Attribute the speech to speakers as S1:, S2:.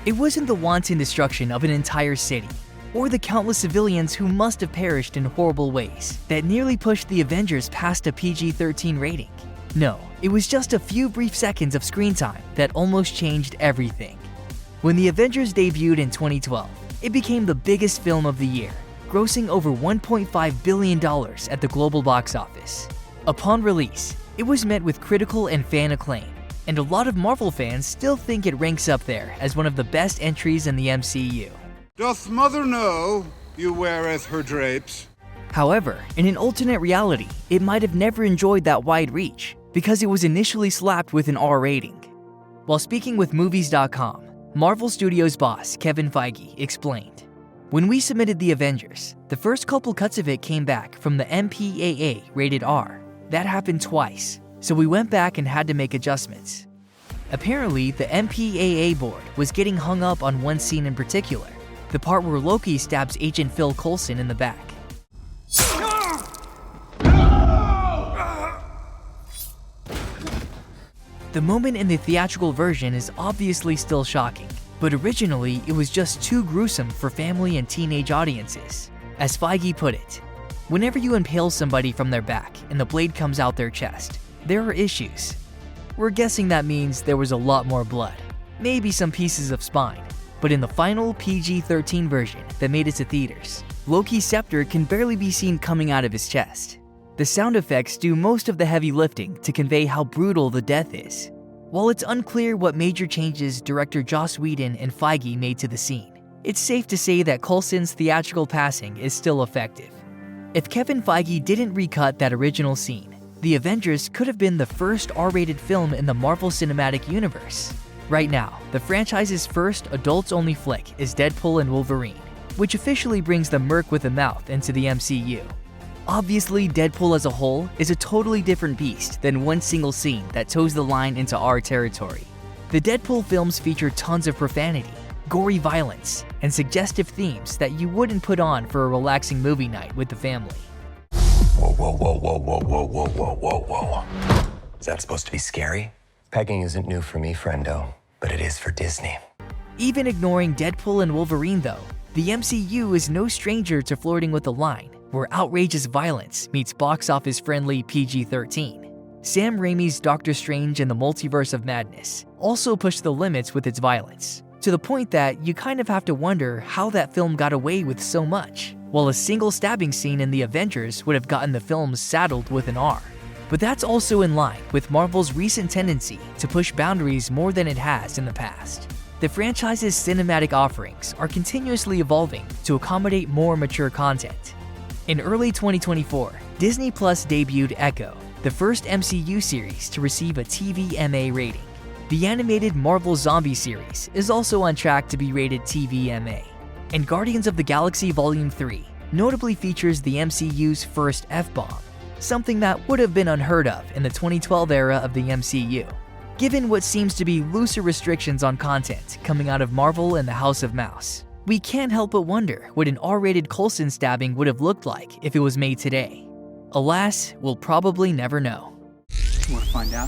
S1: It wasn't the wanton destruction of an entire city, or the countless civilians who must have perished in horrible ways that nearly pushed the Avengers past a PG-13 rating. No, it was just a few brief seconds of screen time that almost changed everything. When the Avengers debuted in 2012, it became the biggest film of the year, grossing over $1.5 billion at the global box office. Upon release, it was met with critical and fan acclaim, and a lot of Marvel fans still think it ranks up there as one of the best entries in the MCU.
S2: Doth mother know you weareth her drapes?
S1: However, in an alternate reality, it might have never enjoyed that wide reach because it was initially slapped with an R rating. While speaking with Movies.com, Marvel Studios boss Kevin Feige explained, "When we submitted the Avengers, the first couple cuts of it came back from the MPAA rated R. That happened twice, so we went back and had to make adjustments." Apparently, the MPAA board was getting hung up on one scene in particular, the part where Loki stabs Agent Phil Coulson in the back. The moment in the theatrical version is obviously still shocking, but originally it was just too gruesome for family and teenage audiences. As Feige put it, "Whenever you impale somebody from their back and the blade comes out their chest, there are issues." We're guessing that means there was a lot more blood, maybe some pieces of spine, but in the final PG-13 version that made it to theaters, Loki's scepter can barely be seen coming out of his chest. The sound effects do most of the heavy lifting to convey how brutal the death is. While it's unclear what major changes director Joss Whedon and Feige made to the scene, it's safe to say that Coulson's theatrical passing is still effective. If Kevin Feige didn't recut that original scene, The Avengers could have been the first R-rated film in the Marvel Cinematic Universe. Right now, the franchise's first adults-only flick is Deadpool and Wolverine, which officially brings the merc with a mouth into the MCU. Obviously, Deadpool as a whole is a totally different beast than one single scene that toes the line into R territory. The Deadpool films feature tons of profanity, gory violence, and suggestive themes that you wouldn't put on for a relaxing movie night with the family.
S3: Whoa, whoa, whoa, whoa, whoa, whoa, whoa, whoa, whoa, whoa. Is that supposed to be scary? Pegging isn't new for me, friendo, but it is for Disney.
S1: Even ignoring Deadpool and Wolverine though, the MCU is no stranger to flirting with the line where outrageous violence meets box office friendly PG-13. Sam Raimi's Doctor Strange and the Multiverse of Madness also pushed the limits with its violence, to the point that you kind of have to wonder how that film got away with so much, while a single stabbing scene in The Avengers would have gotten the film saddled with an R. But that's also in line with Marvel's recent tendency to push boundaries more than it has in the past. The franchise's cinematic offerings are continuously evolving to accommodate more mature content. In early 2024, Disney Plus debuted Echo, the first MCU series to receive a TVMA rating. The animated Marvel Zombie series is also on track to be rated TVMA. And Guardians of the Galaxy Volume 3 notably features the MCU's first F-bomb, something that would have been unheard of in the 2012 era of the MCU. Given what seems to be looser restrictions on content coming out of Marvel and the House of Mouse, we can't help but wonder what an R-rated Coulson stabbing would have looked like if it was made today. Alas, we'll probably never know.
S4: Want to find out?